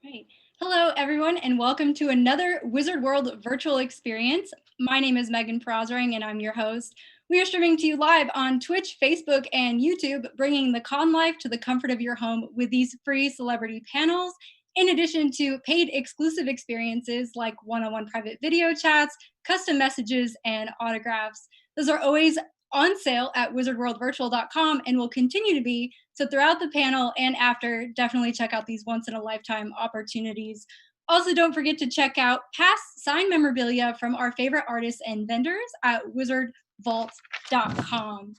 Right. Hello, everyone, and welcome to another Wizard World virtual experience. My name is Megan Prosring, and I'm your host. We are streaming to you live on Twitch, Facebook, and YouTube, bringing the con life to the comfort of your home with these free celebrity panels, in addition to paid exclusive experiences like one-on-one private video chats, custom messages, and autographs. Those are always on sale at wizardworldvirtual.com and will continue to be. So throughout the panel and after, definitely check out these once in a lifetime opportunities. Also, don't forget to check out past signed memorabilia from our favorite artists and vendors at wizardvault.com.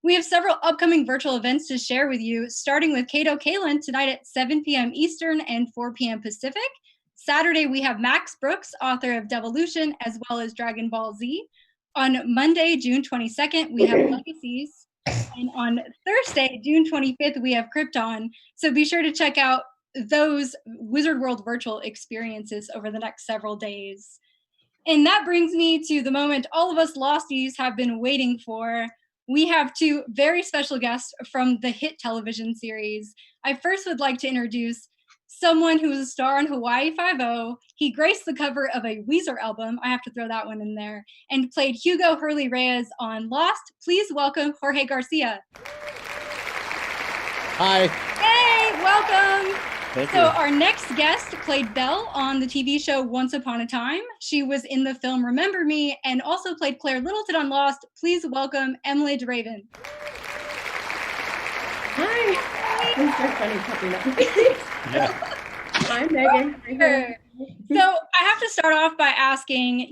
We have several upcoming virtual events to share with you, starting with Kato Kalin tonight at 7 p.m. Eastern and 4 p.m. Pacific. Saturday, we have Max Brooks, author of Devolution, as well as Dragon Ball Z. On Monday, June 22nd, we have Legacies. And on Thursday, June 25th, we have Krypton. So be sure to check out those Wizard World virtual experiences over the next several days. And that brings me to the moment all of us Losties have been waiting for. We have two very special guests from the hit television series. I first would like to introduce someone who was a star on Hawaii Five-0. He graced the cover of a Weezer album, I have to throw that one in there, and played Hugo Hurley Reyes on Lost. Please welcome Jorge Garcia. Hi. Hey, welcome. Thank So you. our next guest played Belle on the TV show Once Upon a Time. She was in the film Remember Me and also played Claire Littleton on Lost. Please welcome Emily DeRaven. Hi. I'm so funny popping up. Yeah. Hi, Megan. Sure. So I have to start off by asking,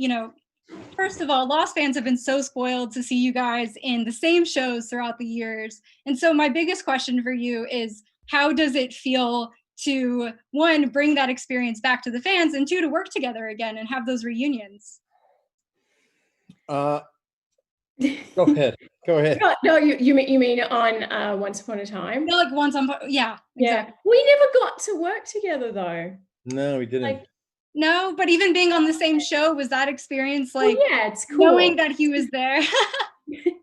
first of all, Lost fans have been so spoiled to see you guys in the same shows throughout the years. And so my biggest question for you is, how does it feel to, one, bring that experience back to the fans, and two, to work together again and have those reunions? Go ahead. Go ahead. No, you mean on Once Upon a Time? I feel like once I'm, yeah, exactly. We never got to work together though. No, we didn't. Like, No, but even being on the same show, was that experience like yeah, it's cool. knowing that he was there?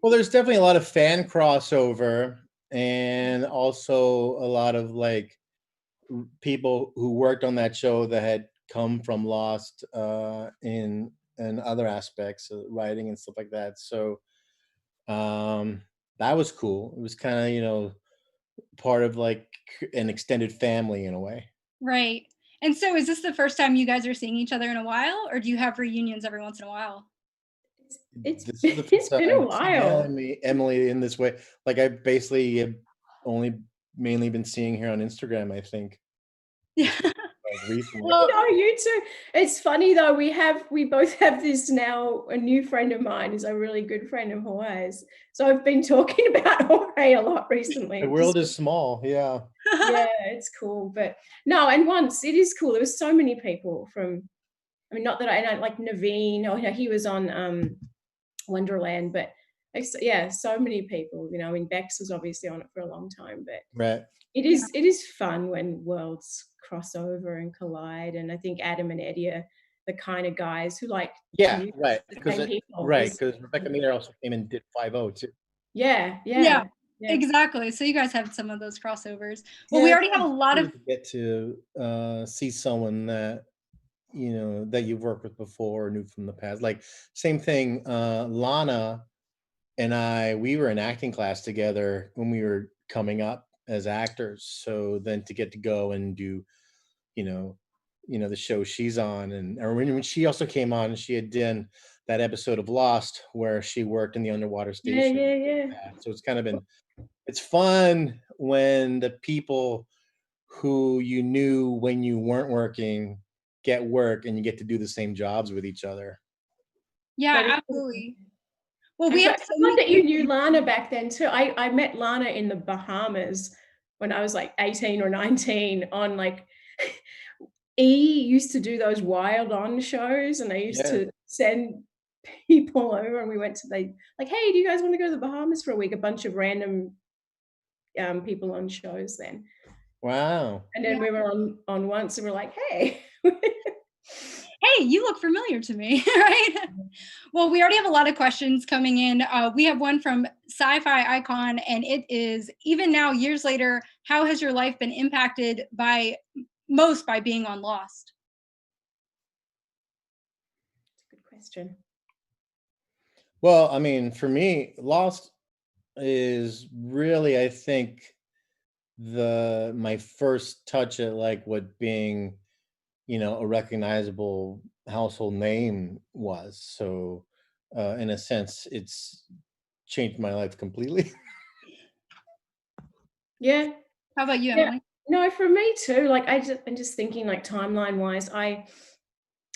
Well, there's definitely a lot of fan crossover and also a lot of like people who worked on that show that had come from Lost in other aspects of writing and stuff like that. So that was cool. It was kind of, part of like an extended family in a way. Right. And so is this the first time you guys are seeing each other in a while, or do you have reunions every once in a while? It's This is the first it's been a time I've while. seen Emily in this way. Like I basically have only mainly been seeing her on Instagram, I think. Yeah. Like recently. Well, No, you too. It's funny though, we both have this now. A new friend of mine is a really good friend of Hawaii's. So I've been talking about Hawaii a lot recently. The world is small, yeah. Yeah, it's cool. But no, and once it is cool. There was so many people from, I mean, not that I don't like Naveen, or he was on Wonderland, but yeah, so many people, I mean, Bex was obviously on it for a long time, but Right. it is fun when worlds cross over and collide. And I think Adam and Eddie are the kind of guys who like Yeah, to use right. the Because same people. because Rebecca Miller also came and did 5-0 too. Yeah. exactly. So you guys have some of those crossovers. Well, we already have a lot of get to see someone that that you've worked with before or knew from the past. Like same thing, Lana and we were in acting class together when we were coming up as actors. So then to get to go and do, the show she's on, and or when she also came on, she had done that episode of Lost where she worked in the underwater station. Yeah. So it's kind of been, it's fun when the people who you knew when you weren't working get work and you get to do the same jobs with each other. Yeah, absolutely. Well, we have so that you knew Lana back then too. I met Lana in the Bahamas when I was like 18 or 19 on like E used to do those Wild On shows, and I used to send people over, and we went to like, hey, do you guys want to go to the Bahamas for a week? A bunch of random people on shows then. Wow. And then we were on once, and we're like, hey. Hey, you look familiar to me, right? Well, we already have a lot of questions coming in. We have one from Sci-Fi Icon, and it is, even now, years later, how has your life been impacted by most by being on Lost? Good question. Well, I mean, for me, Lost is really, I think, my first touch at like what being, a recognizable household name was. So, in a sense, it's changed my life completely. Yeah. How about you, Yeah. Emily? No, for me too. Like I'm just thinking like timeline wise, I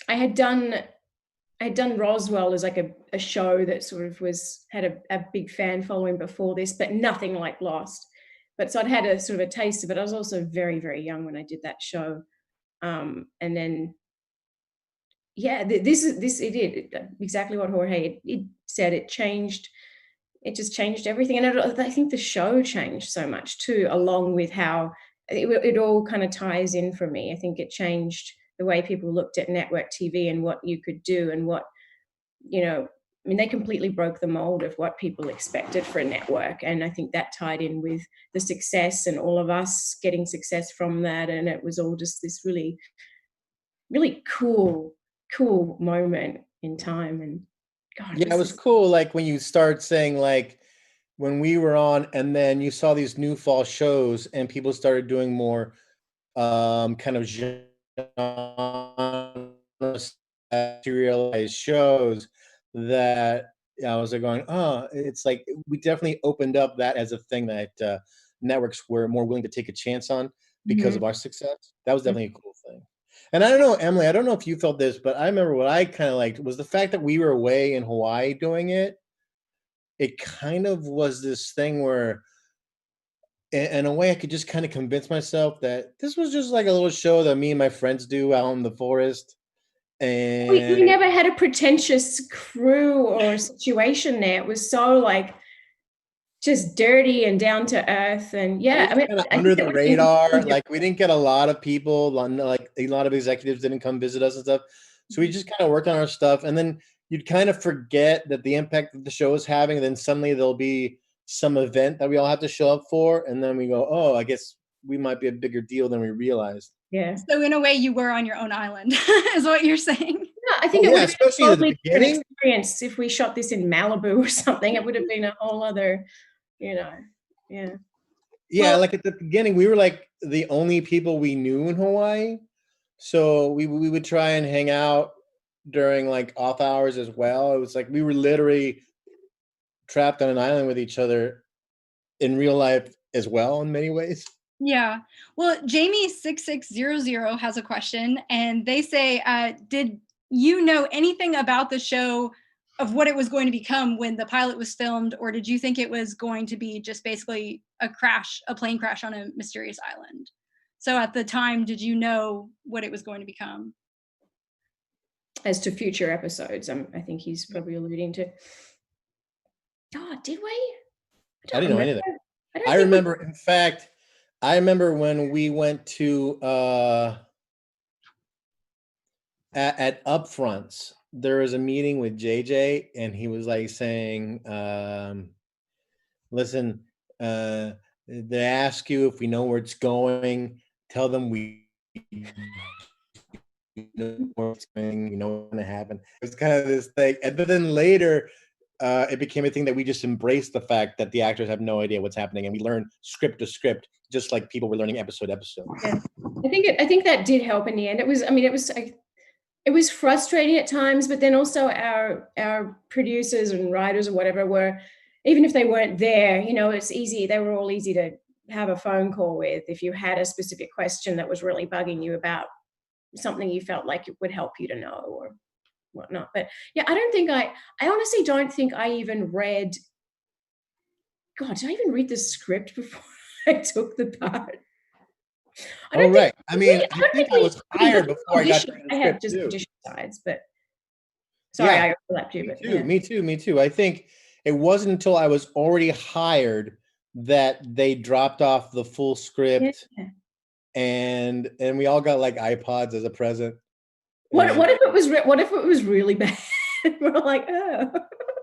had done Roswell as like a show that sort of had a big fan following before this, but nothing like Lost. But so I'd had a sort of a taste of it. I was also very, very young when I did that show. And then yeah, this it did exactly what Jorge it said. It just changed everything. And I think the show changed so much too, along with how it all kind of ties in for me. I think it changed the way people looked at network TV and what you could do and what, I mean, they completely broke the mold of what people expected for a network. And I think that tied in with the success and all of us getting success from that. And it was all just this really, really cool moment in time. And God, Yeah, it was cool. Like when you start saying like when we were on, and then you saw these new fall shows, and people started doing more kind of serialized shows that I was like going, oh, it's like we definitely opened up that as a thing that networks were more willing to take a chance on because of our success. That was definitely a cool thing. And I don't know, Emily, I don't know if you felt this, but I remember what I kind of liked was the fact that we were away in Hawaii doing it. It kind of was this thing where, in a way, I could just kind of convince myself that this was just like a little show that me and my friends do out in the forest. we And never had a pretentious crew or situation there. It was so like just dirty and down to earth. And yeah, I mean, kind of I under think the that radar. Like we didn't get a lot of people, like a lot of executives didn't come visit us and stuff. So we just kind of worked on our stuff, and then you'd kind of forget that the impact that the show is having, and then suddenly there'll be some event that we all have to show up for, and then we go, oh, I guess we might be a bigger deal than we realized. yeah. So in a way, you were on your own island, is what you're saying. No, I think it would have been especially a at the totally different beginning. experience if we shot this in Malibu or something. It would have been a whole other, yeah. Yeah, Well, like at the beginning, we were like the only people we knew in Hawaii. So we would try and hang out during like off hours as well. It was like we were literally trapped on an island with each other in real life as well in many ways. yeah. Well, Jamie6600 has a question, and they say, did you know anything about the show of what it was going to become when the pilot was filmed, or did you think it was going to be just basically a plane crash on a mysterious island? So at the time, did you know what it was going to become? As to future episodes, I think he's probably alluding to. Oh, did we? I didn't know anything. I remember, in fact, I remember when we went to at Upfronts, there was a meeting with JJ, and he was like saying, listen, they ask you if we know where it's going, tell them we know where it's going, you know what's going to happen. It was kind of this thing. And then later, it became a thing that we just embraced the fact that the actors have no idea what's happening, and we learn script to script, just like people were learning episode to episode. Yeah. I think that did help in the end. It was frustrating at times, but then also our producers and writers or whatever were, even if they weren't there, it's easy. They were all easy to have a phone call with if you had a specific question that was really bugging you about something you felt like it would help you to know or whatnot. But yeah, I honestly don't think I even read, God, did I even read the script before I took the part? Right. I mean, I think I was hired before I got to the I had script just too. audition sides, but sorry, I overlapped you. Me too. I think it wasn't until I was already hired that they dropped off the full script, and we all got like iPods as a present. What if it was really bad? We're like, oh.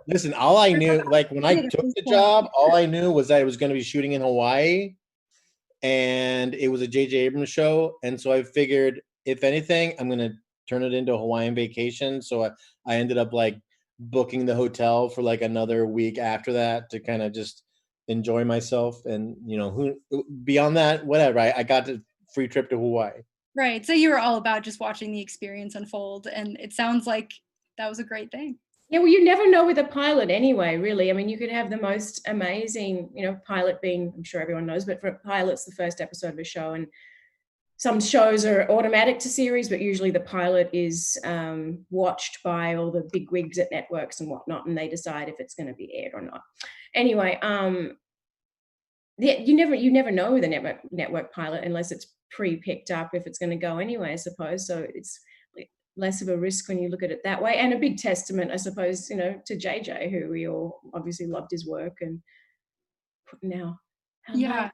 Listen, all I knew, like when I took the job, all I knew was that it was going to be shooting in Hawaii. and it was a J.J. Abrams show, and so I figured, if anything, I'm gonna turn it into a Hawaiian vacation. So I ended up like booking the hotel for like another week after that to kind of just enjoy myself, and who beyond that, whatever. I got a free trip to Hawaii. Right. So you were all about just watching the experience unfold, and it sounds like that was a great thing. Yeah, well, you never know with a pilot anyway, really. I mean, you could have the most amazing, pilot being, I'm sure everyone knows, but for pilots, the first episode of a show, and some shows are automatic to series, but usually the pilot is watched by all the big wigs at networks and whatnot, and they decide if it's going to be aired or not. Anyway, you never know with a network pilot unless it's pre-picked up if it's going to go anyway, I suppose. So it's less of a risk when you look at it that way, and a big testament, I suppose, to JJ, who we all obviously loved his work, and now. Yeah.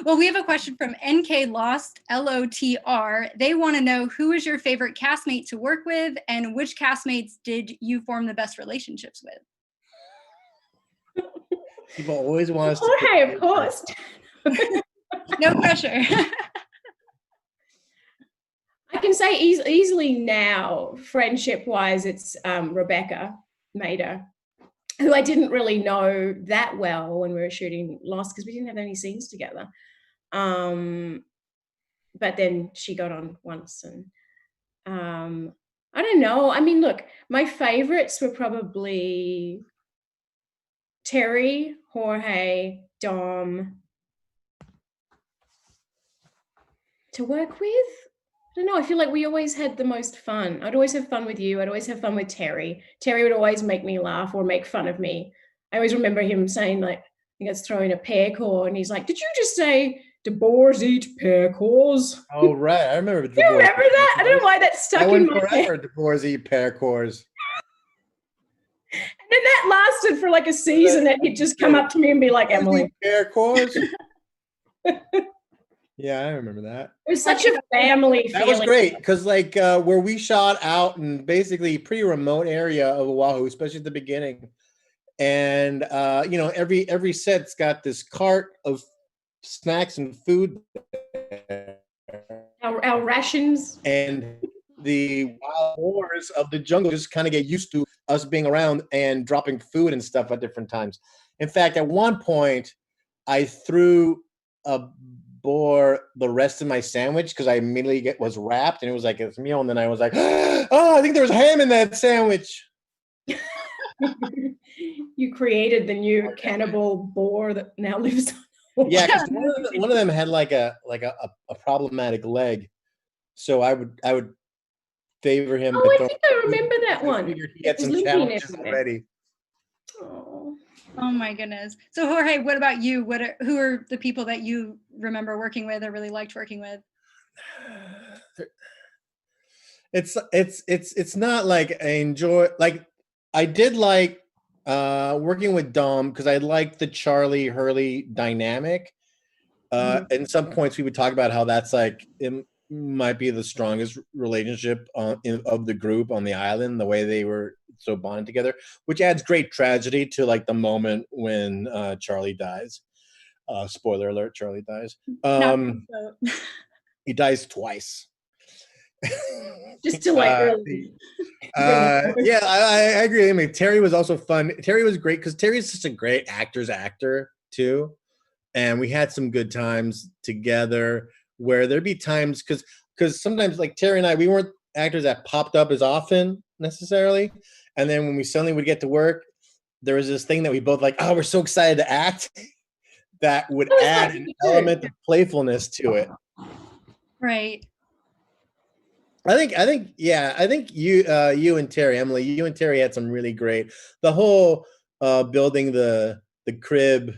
Well, we have a question from NK Lost LOTR. They want to know, who is your favorite castmate to work with, and which castmates did you form the best relationships with? People always want us to. Jorge, of course. No pressure. I can say easily now, friendship-wise, it's Rebecca Mader, who I didn't really know that well when we were shooting Lost, because we didn't have any scenes together. But then she got on once, and I don't know. I mean, look, my favorites were probably Terry, Jorge, Dom. To work with? I don't know. I feel like we always had the most fun. I'd always have fun with you. I'd always have fun with Terry. Terry would always make me laugh or make fun of me. I always remember him saying, like, I think it's throwing a pear core, and he's like, "Did you just say the boars eat pear cores?" Oh, right. I remember. Do you remember that? I don't know why that stuck in my head. The boars eat pear cores. And then that lasted for like a season, and he'd just come up to me and be like, "Emily, pear cores." Yeah, I remember that. It was such a family feeling. That was great, because like where we shot out in basically pretty remote area of Oahu, especially at the beginning, and every set's got this cart of snacks and food. Our rations. And the wild boars of the jungle just kind of get used to us being around and dropping food and stuff at different times. In fact, at one point, I threw a boar the rest of my sandwich because I immediately was wrapped, and it was like a meal, and then I was like, "Oh, I think there was ham in that sandwich." You created the new cannibal boar that now lives on. Yeah, because one of them had like a problematic leg, so I would favor him. Oh, I think I remember that one. He had some challenges already. Oh my goodness. So Jorge, what about you? Who are the people that you remember working with or really liked working with? It's not like I enjoy, like I did like working with Dom because I liked the Charlie Hurley dynamic. And some points we would talk about how that's like it might be the strongest relationship of the group on the island, the way they were so bonded together, which adds great tragedy to like the moment when Charlie dies. Spoiler alert, Charlie dies. He dies twice. Just to like early. Yeah, I agree. I mean, Terry was also fun. Terry was great because Terry's such a great actor's actor too. And we had some good times together where there'd be times because sometimes like Terry and I, we weren't actors that popped up as often necessarily. And then when we suddenly would get to work, there was this thing that we both like, oh, we're so excited to act, that would add an element of playfulness to it. Right. I think you and Terry, Emily, you and Terry had some really great, the whole building the crib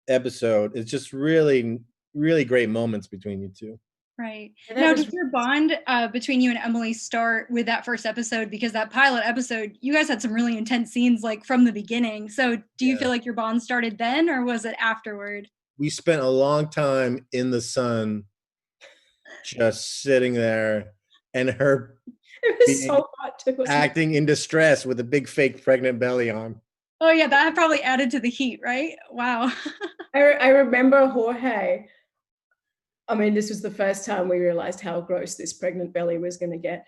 episode is just really, really great moments between you two. Right. Now, did your bond between you and Emily start with that first episode? Because that pilot episode, you guys had some really intense scenes like from the beginning. So do you feel like your bond started then, or was it afterward? We spent a long time in the sun just sitting there, and her so hot too, acting in distress with a big fake pregnant belly on. Oh yeah, that probably added to the heat, right? Wow. I remember Jorge. I mean, this was the first time we realized how gross this pregnant belly was going to get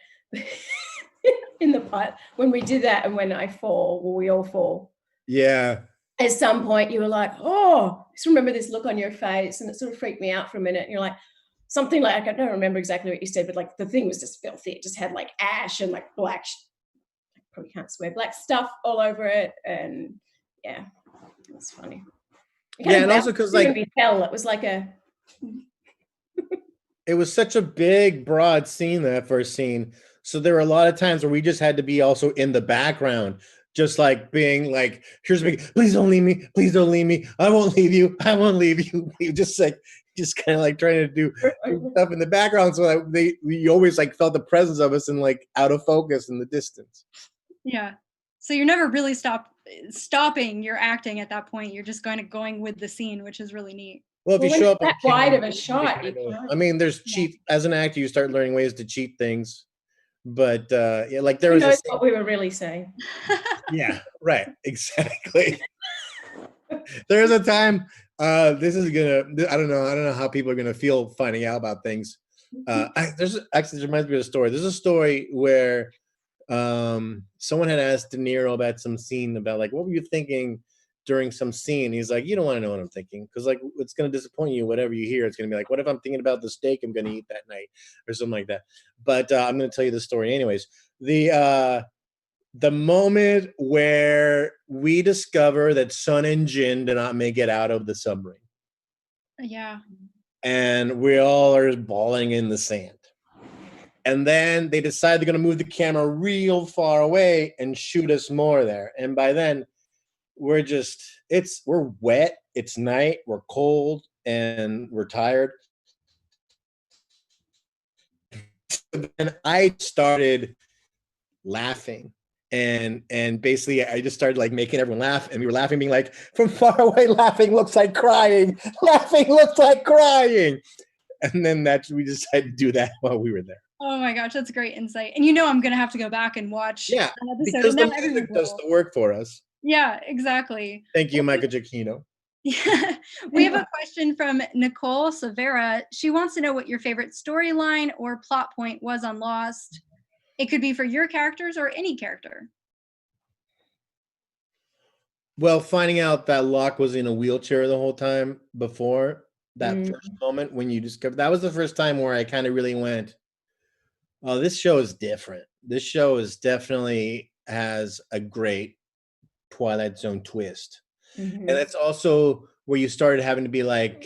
in the pot. When we did that and when I fall, well, we all fall. Yeah. At some point you were like, oh, just remember this look on your face, and it sort of freaked me out for a minute. And you're like, something like, I don't remember exactly what you said, but like the thing was just filthy. It just had like ash and like black, I probably can't swear, black stuff all over it. And yeah, it was funny. Yeah, and also because like hell, it was like it was such a big, broad scene, that first scene. So there were a lot of times where we just had to be also in the background, just like being like, here's me, please don't leave me, please don't leave me, I won't leave you, I won't leave you. You just kind of like trying to do stuff in the background, so that we always like felt the presence of us and like out of focus in the distance. Yeah. So you're never really stopping your acting at that point. You're just going with the scene, which is really neat. Well, if you show up that wide of a shot, I mean, there's cheat as an actor. You start learning ways to cheat things, but yeah, like there was. Who knows what we were really saying? Yeah, right, exactly. There's a time. This is gonna. I don't know how people are gonna feel finding out about things. This reminds me of a story. There's a story where someone had asked De Niro about some scene, about like, what were you thinking during some scene? He's like, you don't want to know what I'm thinking, because like it's going to disappoint you. Whatever you hear, it's going to be like, what if I'm thinking about the steak I'm going to eat that night or something like that. But I'm going to tell you the story anyways. The moment where we discover that Sun and Jin did not make it out of the submarine. Yeah. And we all are bawling in the sand. And then they decide they're going to move the camera real far away and shoot us more there. And by then, we're wet, it's night, we're cold, and we're tired. And I started laughing. And basically I just started like making everyone laugh, and we were laughing, being like, from far away, laughing looks like crying. Laughing looks like crying. And then we decided to do that while we were there. Oh my gosh, that's great insight. And I'm going to have to go back and watch an episode. Because the music does the work for us. Yeah, exactly. Thank you, Michael Giacchino. Yeah. We have a question from Nicole Severa. She wants to know what your favorite storyline or plot point was on Lost. It could be for your characters or any character. Well, finding out that Locke was in a wheelchair the whole time before that first moment when you discovered, that was the first time where I kind of really went, oh, this show is different. This show definitely has a great Twilight Zone twist. And that's also where you started having to be like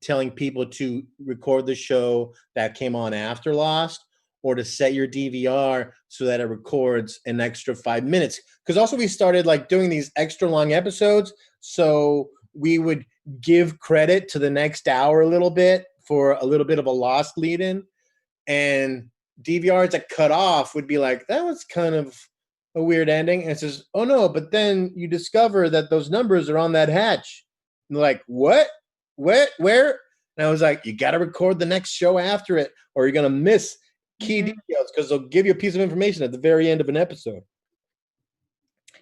telling people to record the show that came on after Lost, or to set your DVR so that it records an extra 5 minutes. Because also we started like doing these extra long episodes, so we would give credit to the next hour a little bit for a little bit of a Lost lead-in. And DVRs that cut off would be like, that was kind of a weird ending. And it says, oh no, but then you discover that those numbers are on that hatch. And they're like, what? Where? And I was like, you got to record the next show after it, or you're going to miss key details, because they'll give you a piece of information at the very end of an episode.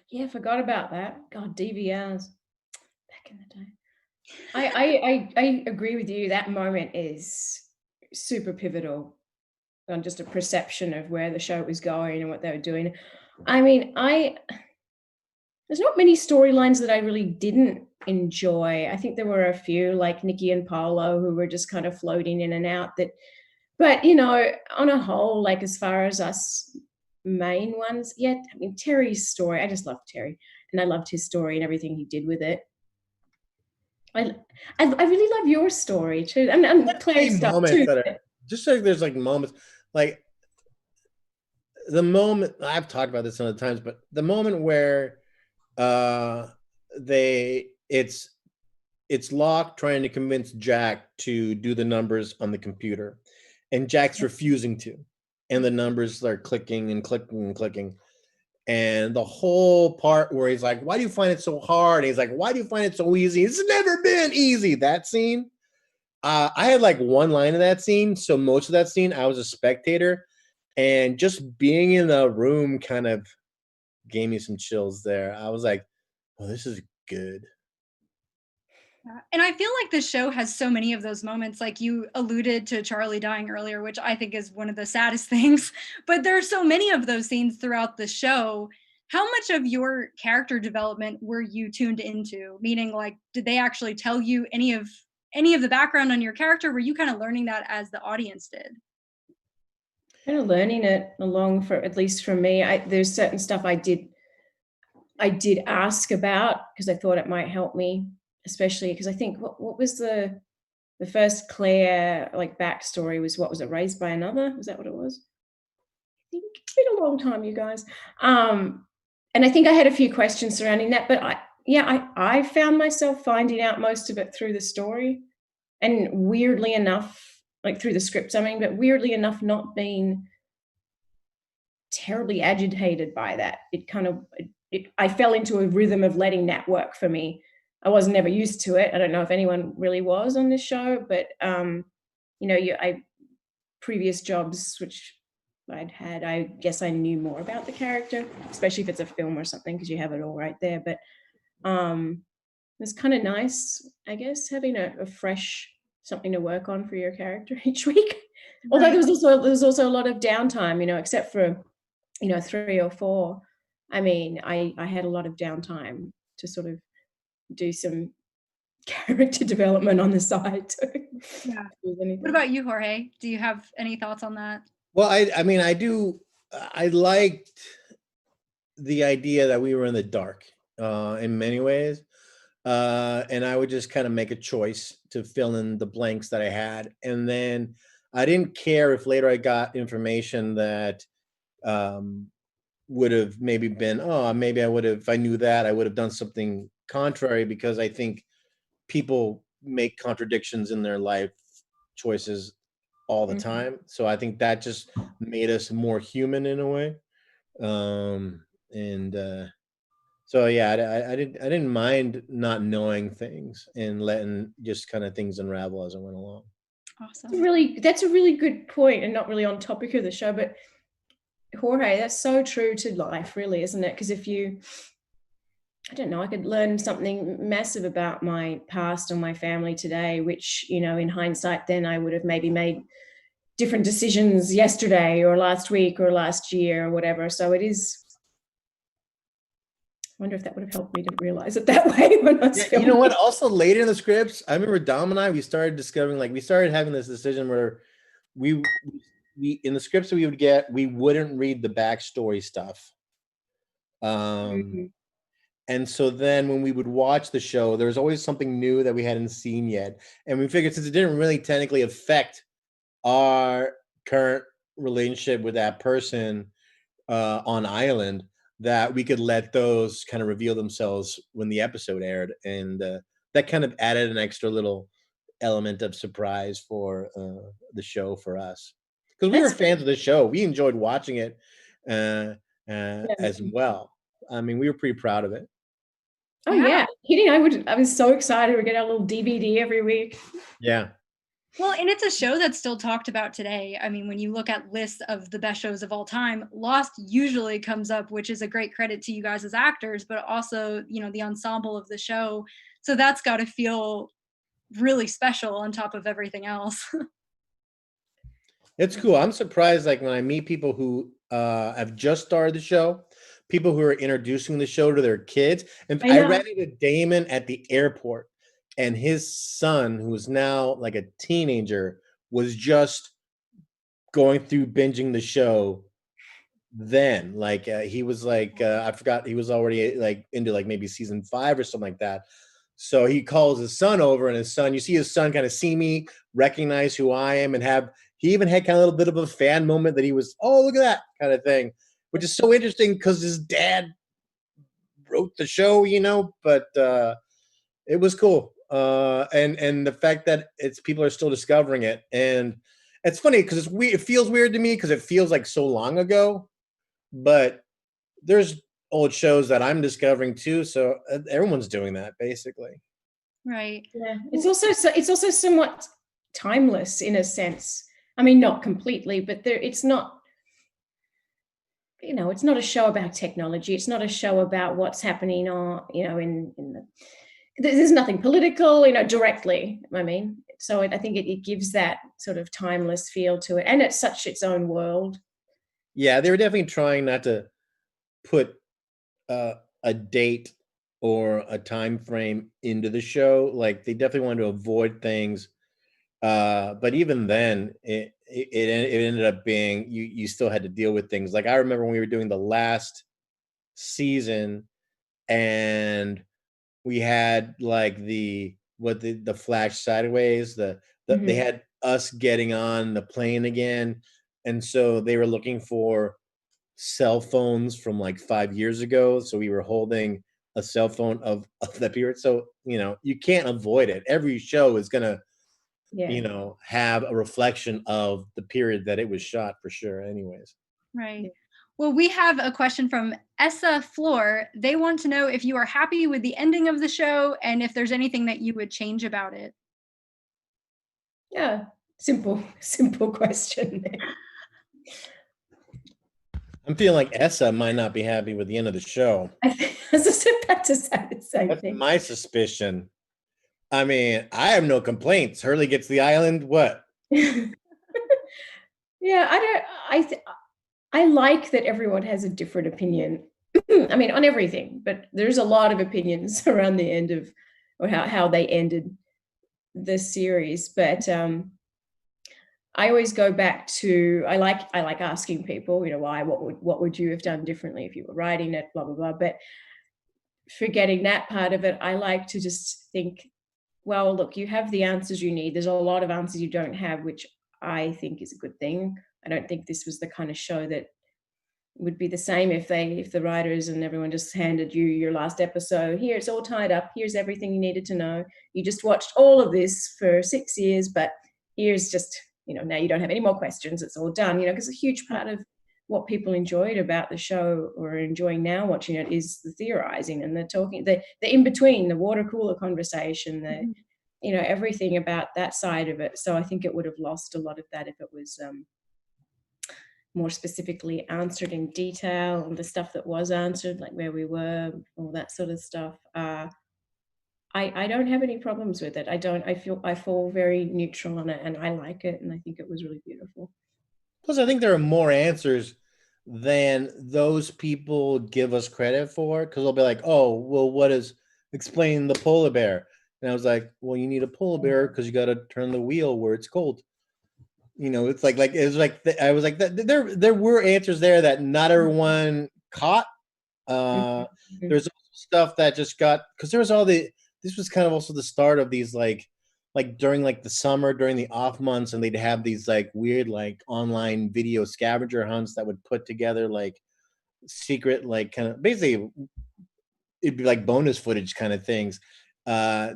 Yeah, I forgot about that. God, DVRs back in the day. I agree with you. That moment is super pivotal on just a perception of where the show was going and what they were doing. I mean, there's not many storylines that I really didn't enjoy. I think there were a few, like Nikki and Paolo, who were just kind of floating in and out. But on a whole, like as far as us main ones, yeah, I mean, Terry's story, I just loved Terry, and I loved his story and everything he did with it. I really love your story too, and Claire's stuff too. Just like there's like moments, like the moment, I've talked about this other times, but the moment where it's Locke trying to convince Jack to do the numbers on the computer, and Jack's refusing to, and the numbers are clicking and clicking and clicking. And the whole part where he's like, why do you find it so hard? And he's like, why do you find it so easy? It's never been easy. That scene, I had like one line of that scene. So most of that scene, I was a spectator, and just being in the room kind of gave me some chills there. I was like, oh, this is good. And I feel like the show has so many of those moments, like you alluded to Charlie dying earlier, which I think is one of the saddest things, but there are so many of those scenes throughout the show. How much of your character development were you tuned into? Meaning, like, did they actually tell you any of the background on your character? Were you kind of learning that as the audience did? Kind of learning it along, for at least for me. There's certain stuff I did ask about because I thought it might help me, especially because I think what was the first Claire like backstory was, what was it, raised by another? Was that what it was? I think it's been a long time, you guys. And I think I had a few questions surrounding that, but I found myself finding out most of it through the story, and weirdly enough, like through the scripts, I mean, but weirdly enough, not being terribly agitated by that. It kind of, I fell into a rhythm of letting that work for me. I was never used to it. I don't know if anyone really was on this show, but previous jobs which I'd had, I guess I knew more about the character, especially if it's a film or something, because you have it all right there. But it's kind of nice, I guess, having a fresh something to work on for your character each week. Although there was also a lot of downtime, except for 3 or 4. I mean, I had a lot of downtime to sort of do some character development on the side too. Yeah. What about you, Jorge? Do you have any thoughts on that? Well, I mean, I do. I liked the idea that we were in the dark in many ways. And I would just kind of make a choice to fill in the blanks that I had. And then I didn't care if later I got information that would have maybe been, maybe I would have, if I knew that, I would have done something contrary, because I think people make contradictions in their life choices all the time. So I think that just made us more human in a way. So yeah, I didn't mind not knowing things and letting just kind of things unravel as I went along. Awesome. That's a really good point, and not really on topic of the show, but Jorge, that's so true to life, really, isn't it? Because if you, I don't know, I could learn something massive about my past or my family today, which, in hindsight, then I would have maybe made different decisions yesterday or last week or last year or whatever. So it is, I wonder if that would have helped me to realize it that way when I was filming. You know what? Also, later in the scripts, I remember Dom and I, we started discovering, like, we started having this decision where we in the scripts that we would get, we wouldn't read the backstory stuff. And so then when we would watch the show, there was always something new that we hadn't seen yet. And we figured, since it didn't really technically affect our current relationship with that person on Island, that we could let those kind of reveal themselves when the episode aired. And that kind of added an extra little element of surprise for the show for us. Because we were fans of the show. We enjoyed watching it as well. I mean, we were pretty proud of it. Oh yeah, kidding! I was so excited. We get our little DVD every week. Yeah. Well, and it's a show that's still talked about today. I mean, when you look at lists of the best shows of all time, Lost usually comes up, which is a great credit to you guys as actors, but also, the ensemble of the show. So that's got to feel really special on top of everything else. It's cool. I'm surprised, like, when I meet people who have just started the show, people who are introducing the show to their kids. And I ran into Damon at the airport, and his son, who is now like a teenager, was just going through binging the show then. Like he was like, I forgot, he was already like into like maybe season 5 or something like that. So he calls his son over, and his son, you see his son kind of see me, recognize who I am, and he even had kind of a little bit of a fan moment that he was, oh, look at that kind of thing, which is so interesting because his dad wrote the show, but it was cool. And the fact that people are still discovering it. And it's funny because it feels weird to me because it feels like so long ago, but there's old shows that I'm discovering too. So everyone's doing that basically. Right. Yeah. It's also somewhat timeless in a sense. I mean, not completely, but it's not, it's not a show about technology. It's not a show about what's happening in the there's nothing political, directly, I mean. So I think it gives that sort of timeless feel to it. And it's such its own world. Yeah, they were definitely trying not to put a date or a time frame into the show. Like they definitely wanted to avoid things. But even then, it ended up being you still had to deal with things. Like I remember when we were doing the last season, and we had like the flash sideways. They Mhm. had us getting on the plane again, and so they were looking for cell phones from like 5 years ago. So we were holding a cell phone of that period. So you can't avoid it. Every show is gonna Yeah. have a reflection of the period that it was shot for sure. Anyways. Right. Yeah. Well, we have a question from Essa Floor. They want to know if you are happy with the ending of the show and if there's anything that you would change about it. Yeah. Simple question. I'm feeling like Essa might not be happy with the end of the show. I was just about to say the same That's thing. my suspicion. I mean, I have no complaints. Hurley gets the island. What? Yeah, I like that everyone has a different opinion. I mean, on everything, but there's a lot of opinions around the end of or how they ended the series. But I always go back to I like asking people, why, what would you have done differently if you were writing it, blah blah blah. But forgetting that part of it, I like to just think, well, look, you have the answers you need. There's a lot of answers you don't have, which I think is a good thing. I don't think this was the kind of show that would be the same if the writers and everyone just handed you your last episode. Here, it's all tied up. Here's everything you needed to know. You just watched all of this for 6 years, but here's just, now you don't have any more questions. It's all done, because a huge part of what people enjoyed about the show or are enjoying now watching it is the theorizing and the talking, the in between, the water cooler conversation, the everything about that side of it. So I think it would have lost a lot of that if it was more specifically answered in detail, and the stuff that was answered, like where we were, all that sort of stuff. I don't have any problems with it. I fall very neutral on it, and I like it, and I think it was really beautiful. Plus, I think there are more answers than those people give us credit for, because they'll be like, "Oh, well, what is explain the polar bear?" And I was like, "Well, you need a polar bear because you got to turn the wheel where it's cold." It's like it's like I was like there were answers there that not everyone caught. There's also stuff that just got, because there was this was kind of also the start of these like during like the summer, during the off months, and they'd have these like weird like online video scavenger hunts that would put together like secret like kind of basically it'd be like bonus footage kind of things,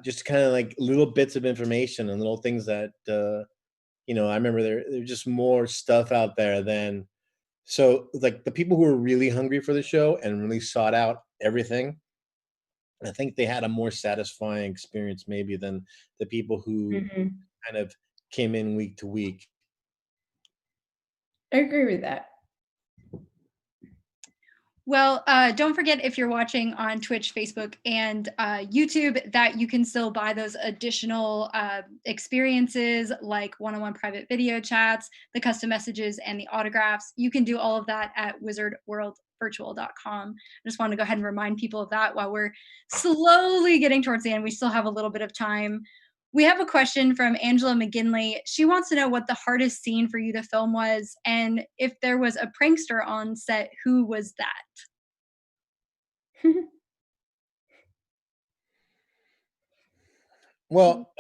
just kind of like little bits of information and little things that I remember there's just more stuff out there than, so like the people who were really hungry for the show and really sought out everything, I think they had a more satisfying experience maybe than the people who kind of came in week to week. I agree with that. Well, don't forget, if you're watching on Twitch, Facebook, and YouTube, that you can still buy those additional experiences like one-on-one private video chats, the custom messages, and the autographs. You can do all of that at wizardworldvirtual.com. I just want to go ahead and remind people of that while we're slowly getting towards the end. We still have a little bit of time. We have a question from Angela McGinley. She wants to know what the hardest scene for you to film was, and if there was a prankster on set, who was that? Well,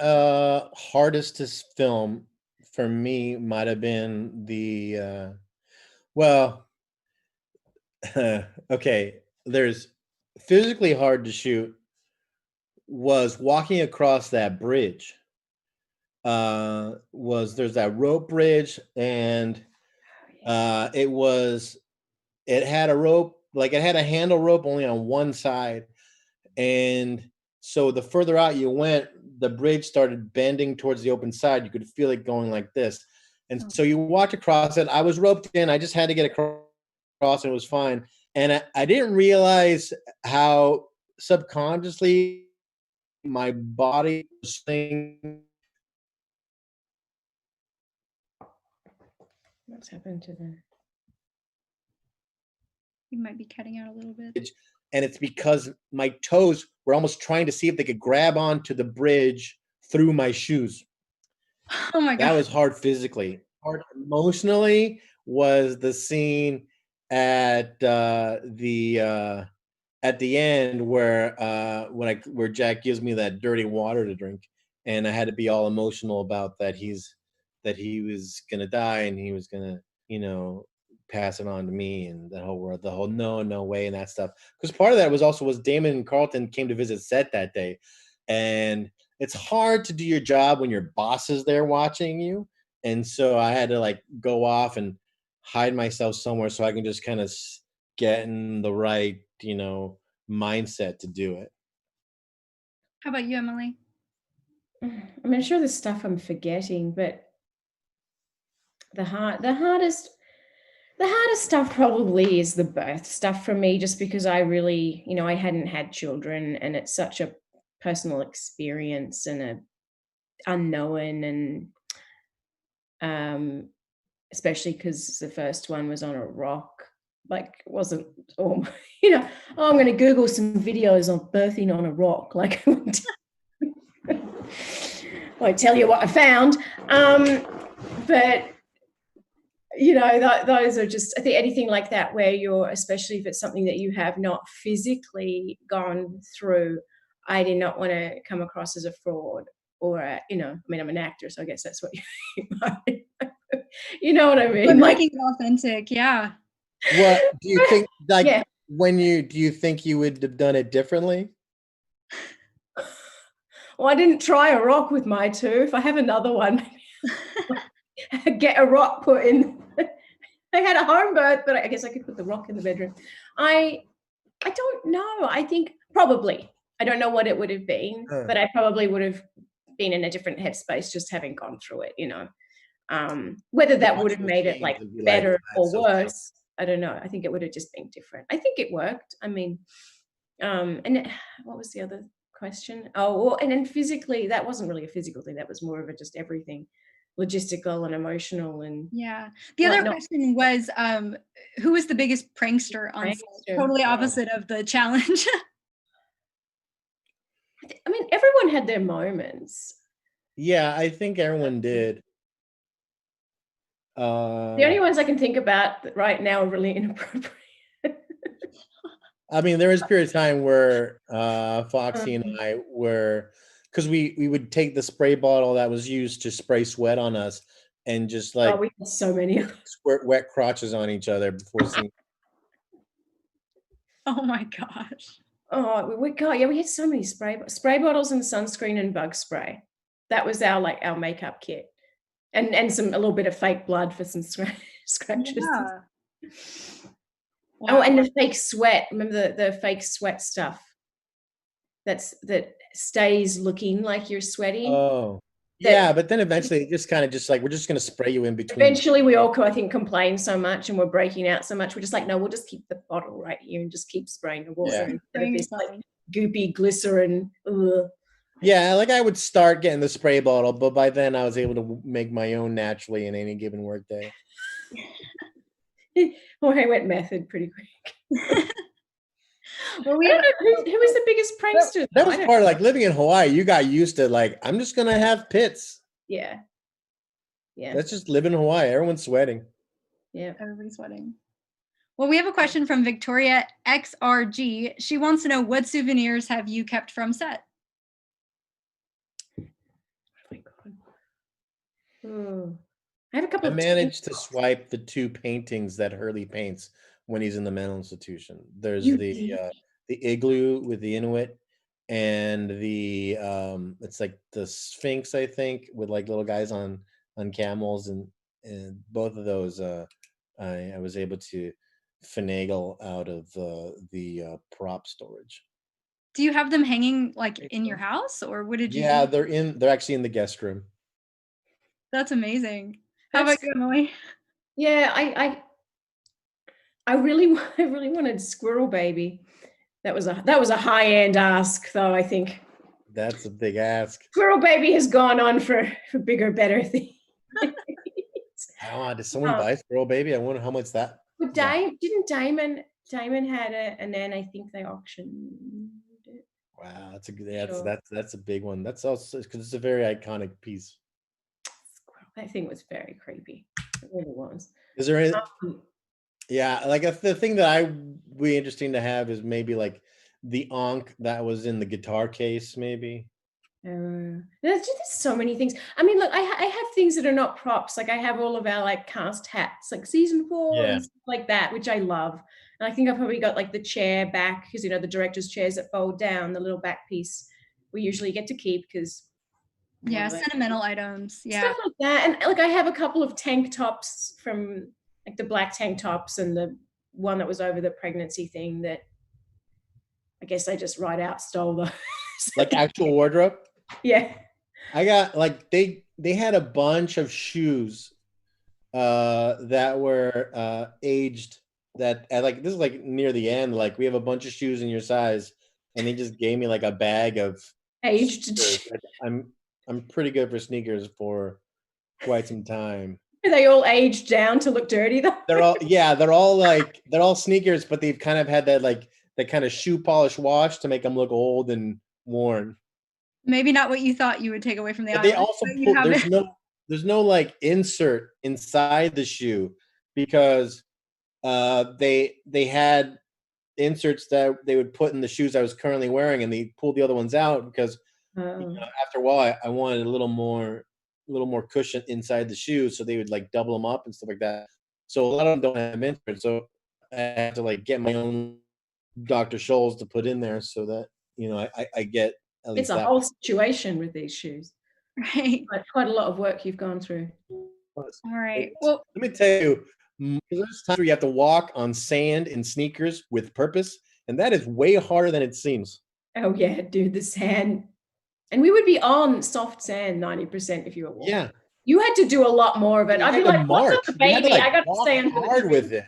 hardest to film for me might have been well, okay, there's physically hard to shoot was walking across that bridge. There's that rope bridge, and it had a rope, like it had a handle rope only on one side, and so the further out you went, the bridge started bending towards the open side. You could feel it going like this, and so you walked across it. I was roped in. I just had to get across, and it was fine. And I didn't realize how subconsciously my body was saying. What's happened to them? You might be cutting out a little bit. And it's because my toes were almost trying to see if they could grab onto the bridge through my shoes. Oh my That God. was hard physically. Hard emotionally was the scene at the end where Jack gives me that dirty water to drink, and I had to be all emotional about that he was gonna die and he was gonna, pass it on to me, and the whole no way and that stuff. Because part of that was Damon and Carlton came to visit set that day, and it's hard to do your job when your boss is there watching you, and so I had to like go off and hide myself somewhere so I can just kind of get in the right, mindset to do it. How about you, Emily? I mean, I'm sure there's stuff I'm forgetting, but the hardest stuff probably is the birth stuff for me, just because I really, I hadn't had children, and it's such a personal experience and a unknown, and especially because the first one was on a rock, like it wasn't, oh, I'm going to Google some videos of birthing on a rock, like I tell you what I found, but those are just, I think anything like that where you're, especially if it's something that you have not physically gone through, I did not want to come across as a fraud or I mean, I'm an actor, so I guess that's what you know what I mean? But making it authentic, yeah. What do you think, like, Yeah. do you think you would have done it differently? Well, I didn't try a rock with my two. If I have another one, get a rock put in. I had a home birth, but I guess I could put the rock in the bedroom. I don't know. I think probably. I don't know what it would have been, but I probably would have been in a different headspace just having gone through it, Whether that would have made it like better or worse, I don't know. I think it would have just been different. I think it worked. I mean, what was the other question? Oh, well, and then physically, that wasn't really a physical thing. That was more of a just everything, logistical and emotional. And yeah, the other question was, who was the biggest prankster on set? Totally opposite of the challenge. I mean, everyone had their moments. Yeah, I think everyone did. The only ones I can think about right now are really inappropriate. I mean, there was a period of time where Foxy and I were, because we would take the spray bottle that was used to spray sweat on us and just like we had so many squirt wet crotches on each other before seeing. Oh my gosh. Oh, we had so many spray bottles and sunscreen and bug spray. That was our makeup kit, and a little bit of fake blood for some scratches. Yeah. Wow. Oh, and the fake sweat. Remember the fake sweat stuff? That stays looking like you're sweating. Oh, yeah, but then eventually it just kind of just like, we're just going to spray you in between. Eventually we all, I think, complain so much and we're breaking out so much. We're just like, no, we'll just keep the bottle right here and just keep spraying the water instead of this like goopy glycerin. Ugh. Yeah, like I would start getting the spray bottle, but by then I was able to make my own naturally in any given work day. Or I went method pretty quick. Well, who was the biggest prankster? That was part of like living in Hawaii. You got used to like, I'm just gonna have pits. Yeah. Let's just live in Hawaii. Everyone's sweating. Yeah, everybody's sweating. Well, we have a question from Victoria XRG. She wants to know, what souvenirs have you kept from set? Oh my God. I have a couple. I managed to swipe the 2 paintings that Hurley paints when he's in the mental institution. There's the igloo with the Inuit, and the it's like the Sphinx, I think, with like little guys on camels, and both of those I was able to finagle out of the prop storage. Do you have them hanging like in your house, or what did you? Yeah, they're actually in the guest room. That's amazing. How about you, Emily? Yeah, I really wanted Squirrel Baby. That was a high-end ask, though, I think. That's a big ask. Squirrel Baby has gone on for bigger, better things. Oh, did someone buy Squirrel Baby? I wonder how much that. But didn't Damon had and then I think they auctioned it. Wow, that's a big one. That's also because it's a very iconic piece. That thing was very creepy. It really was. Is there any? Yeah, like the thing that I would be interesting to have is maybe like the Ankh that was in the guitar case, maybe. There's so many things. I mean, look, I have things that are not props. Like I have all of our like cast hats, like season 4 and stuff like that, which I love. And I think I've probably got like the chair back because you know the director's chairs that fold down, the little back piece we usually get to keep because sentimental items, stuff like that. And like I have a couple of tank tops from like the black tank tops and the one that was over the pregnancy thing that I guess I just stole those. Like actual wardrobe. Yeah, I got like they had a bunch of shoes that were aged that like this is like near the end, like we have a bunch of shoes in your size and they just gave me like a bag of aged. I'm pretty good for sneakers for quite some time. Are they all aged down to look dirty though? They're all sneakers, but they've kind of had that like that kind of shoe polish wash to make them look old and worn. Maybe not what you thought you would take away from the They also there's no like insert inside the shoe because they had inserts that they would put in the shoes I was currently wearing, and they pulled the other ones out because after a while I wanted a little more cushion inside the shoe, so they would like double them up and stuff like that. So a lot of them don't have inserts, so I have to like get my own Dr. Scholl's to put in there so that I get at least it's a whole situation with these shoes, right? Quite a lot of work you've gone through. All right, well, let me tell you, there's times where you have to walk on sand in sneakers with purpose, and that is way harder than it seems. Oh yeah, dude, the sand. And we would be on soft sand 90% if you were walking. Yeah, you had to do a lot more of it. I'd be like, "What's up, the baby? I got to stay hard with it."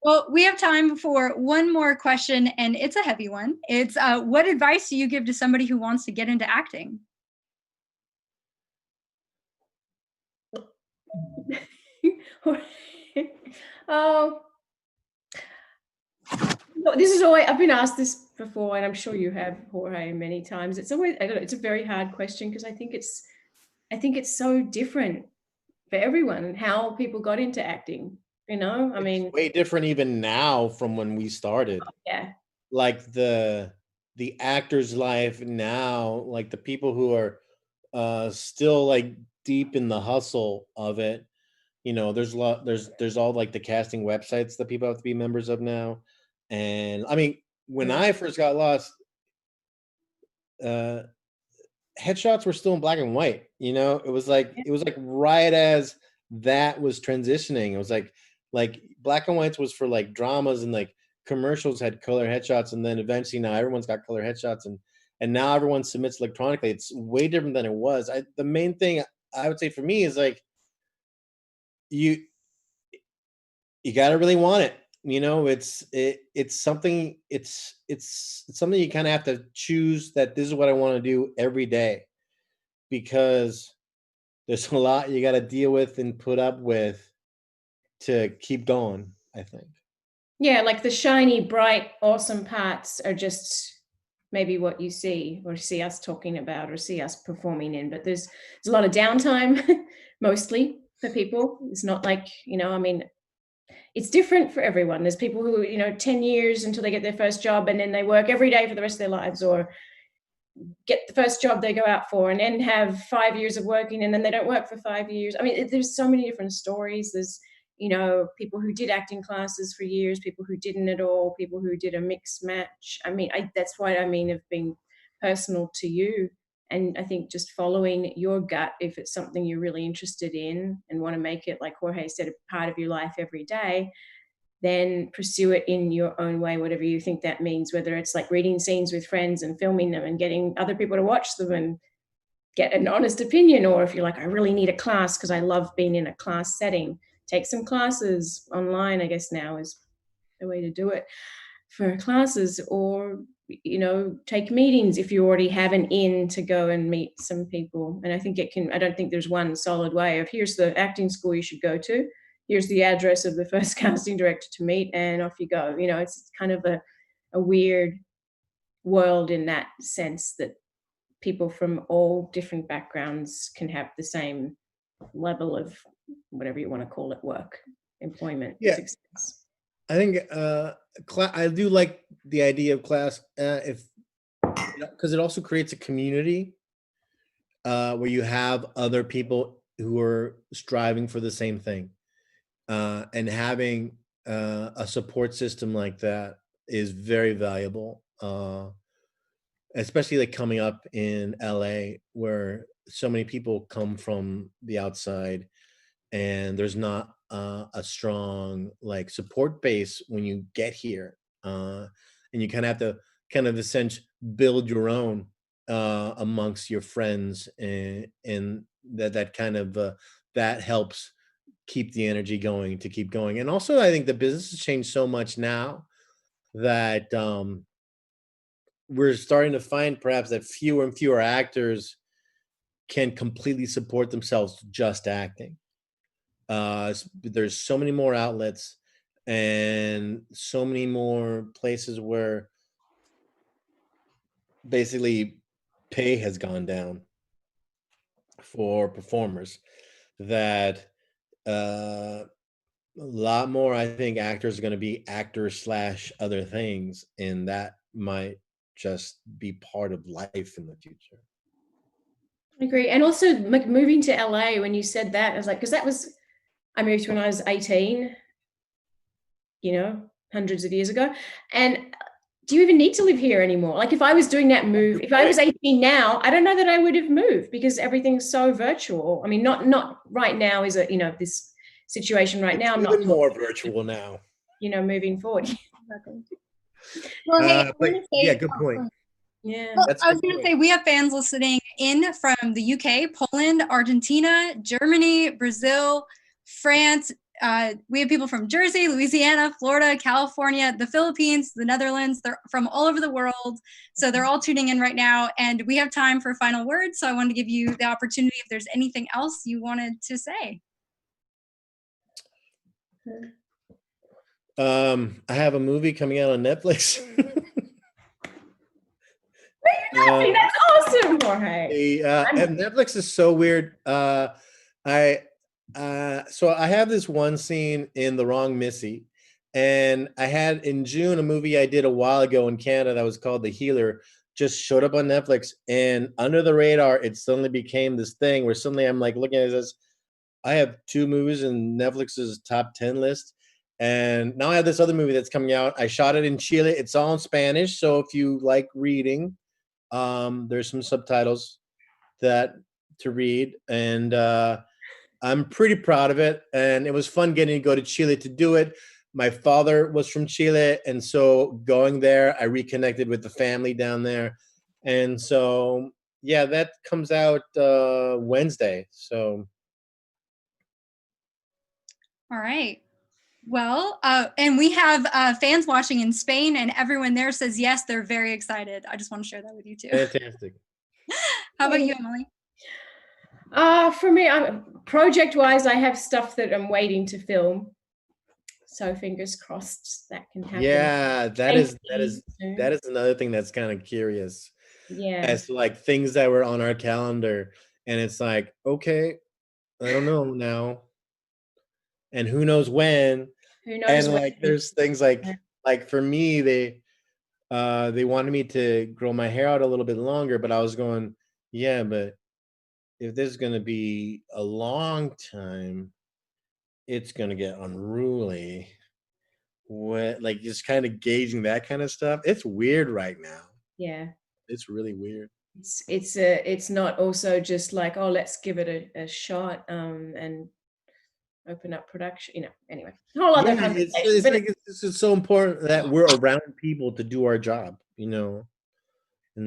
Well, we have time for one more question, and it's a heavy one. It's what advice do you give to somebody who wants to get into acting? Oh, this is always, I've been asked this before, and I'm sure you have, Jorge, many times. It's always, I don't know, it's a very hard question because I think it's so different for everyone and how people got into acting. I mean, it's way different even now from when we started. Yeah, like the actor's life now, like the people who are still like deep in the hustle of it. There's all like the casting websites that people have to be members of now. And I mean, when I first got lost, headshots were still in black and white. It was like right as that was transitioning. It was like black and whites was for like dramas, and like commercials had color headshots, and then eventually now everyone's got color headshots, and now everyone submits electronically. It's way different than it was. The main thing I would say for me is like you got to really want it. It's something you kind of have to choose that this is what I want to do every day, because there's a lot you got to deal with and put up with to keep going, I think. Yeah, like the shiny, bright, awesome parts are just maybe what you see or see us talking about or see us performing in, but there's a lot of downtime mostly for people. It's not like, I mean, it's different for everyone. There's people who, 10 years until they get their first job, and then they work every day for the rest of their lives, or get the first job they go out for and then have 5 years of working and then they don't work for 5 years. I mean, there's so many different stories. There's, people who did acting classes for years, people who didn't at all, people who did a mix match. I mean, that's what I mean of being personal to you. And I think just following your gut, if it's something you're really interested in and want to make it, like Jorge said, a part of your life every day, then pursue it in your own way, whatever you think that means, whether it's like reading scenes with friends and filming them and getting other people to watch them and get an honest opinion, or if you're like, I really need a class because I love being in a class setting, take some classes online. I guess now is the way to do it for classes, or take meetings if you already have an in to go and meet some people. And I think I don't think there's one solid way of, here's the acting school you should go to, here's the address of the first casting director to meet, and off you go. It's kind of a weird world in that sense, that people from all different backgrounds can have the same level of whatever you want to call it, work, employment, success. I think I do like the idea of class, because it also creates a community where you have other people who are striving for the same thing, and having a support system like that is very valuable, especially like coming up in LA, where so many people come from the outside, and there's not a strong like support base when you get here, and you kind of have to essentially build your own amongst your friends, and that kind of that helps keep the energy going to keep going. And also, I think the business has changed so much now that we're starting to find perhaps that fewer and fewer actors can completely support themselves just acting. There's so many more outlets and so many more places where basically pay has gone down for performers, that a lot more, I think, actors are going to be actors / other things, and that might just be part of life in the future. I agree. And also, like, moving to LA, when you said that, I was like, because I moved when I was 18, hundreds of years ago. And do you even need to live here anymore? Like, if I was doing that move, if I was 18 now, I don't know that I would have moved, because everything's so virtual. I mean, not right now is this situation right now. I'm even not more virtual now. Moving forward. Well, hey, good point. Yeah. Well, I was going to say, we have fans listening in from the UK, Poland, Argentina, Germany, Brazil, France. We have people from Jersey, Louisiana, Florida, California, the Philippines, the Netherlands. They're from all over the world. So they're all tuning in right now. And we have time for final words. So I wanted to give you the opportunity if there's anything else you wanted to say. I have a movie coming out on Netflix. That's awesome, Jorge. And Netflix is so weird. So I have this one scene in The Wrong Missy, and I had in June a movie I did a while ago in Canada that was called The Healer, just showed up on Netflix, and under the radar, it suddenly became this thing where suddenly I'm like looking at this. I have 2 movies in Netflix's top 10 list. And now I have this other movie that's coming out. I shot it in Chile. It's all in Spanish. So if you like reading, there's some subtitles to read. And I'm pretty proud of it. And it was fun getting to go to Chile to do it. My father was from Chile. And so going there, I reconnected with the family down there. And so, yeah, that comes out Wednesday. So. All right. Well, and we have fans watching in Spain, and everyone there says yes, they're very excited. I just want to share that with you too. Fantastic. How about you, Emily? For me, project-wise, I have stuff that I'm waiting to film. So fingers crossed that can happen. Yeah, that is another thing that's kind of curious. Yeah. As to like things that were on our calendar, and it's like, okay, I don't know now. And who knows when. Who knows? And like there's things like for me, they wanted me to grow my hair out a little bit longer, but I was going, yeah, but if this is gonna be a long time, it's gonna get unruly. Like just kind of gauging that kind of stuff. It's weird right now. Yeah. It's really weird. It's not also just like, oh, let's give it a shot and open up production, anyway, whole other conversation. It's so important that we're around people to do our job, and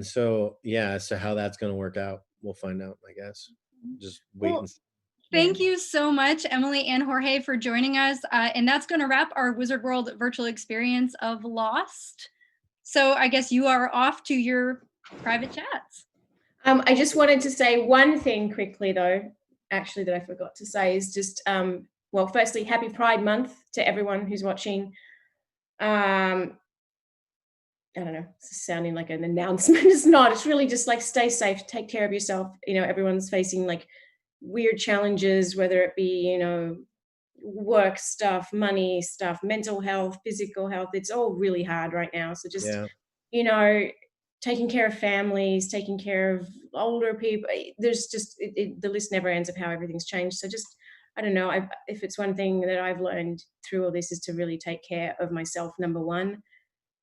so so how that's going to work out, we'll find out, I guess. Just wait and see. Thank you so much, Emily and Jorge, for joining us, and that's going to wrap our Wizard World virtual experience of Lost. So I guess you are off to your private chats. I just wanted to say one thing quickly, though, actually, that I forgot to say is just, well, firstly, happy Pride Month to everyone who's watching. I don't know, it's sounding like an announcement. It's not. It's really just like stay safe, take care of yourself. You know, everyone's facing like weird challenges, whether it be, you know, work stuff, money stuff, mental health, physical health. It's all really hard right now. So just, Yeah. you know, taking care of families, taking care of older people. There's just, the list never ends of how everything's changed. So just, I don't know, if it's one thing that I've learned through all this is to really take care of myself, number one.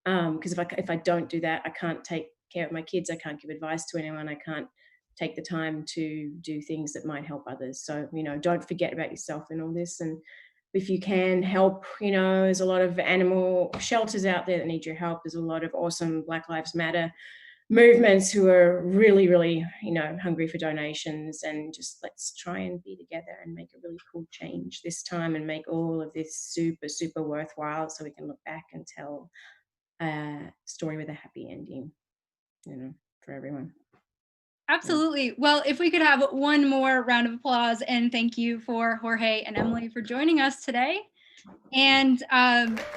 Because if I don't do that, I can't take care of my kids. I can't give advice to anyone. I can't take the time to do things that might help others. So, you know, don't forget about yourself in all this. And if you can help, you know, there's a lot of animal shelters out there that need your help. There's a lot of awesome Black Lives Matter movements who are really, really, you know, hungry for donations. And just let's try and be together and make a really cool change this time and make all of this super, super worthwhile so we can look back and tell a story with a happy ending, you know, for everyone. Absolutely. Well, if we could have one more round of applause and thank you for Jorge and Emily for joining us today. And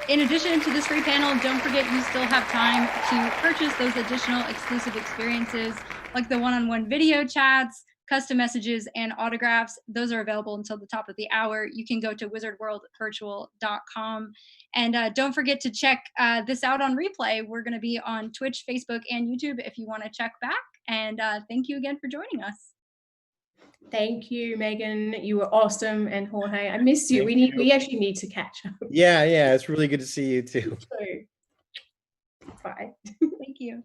in addition to this free panel, don't forget you still have time to purchase those additional exclusive experiences like the one-on-one video chats, custom messages, and autographs. Those are available until the top of the hour. You can go to wizardworldvirtual.com. And don't forget to check this out on replay. We're going to be on Twitch, Facebook, and YouTube if you want to check back. And thank you again for joining us. Thank you, Megan. You were awesome. And Jorge, I miss you. We actually need to catch up. Yeah, it's really good to see you too. Bye. Thank you.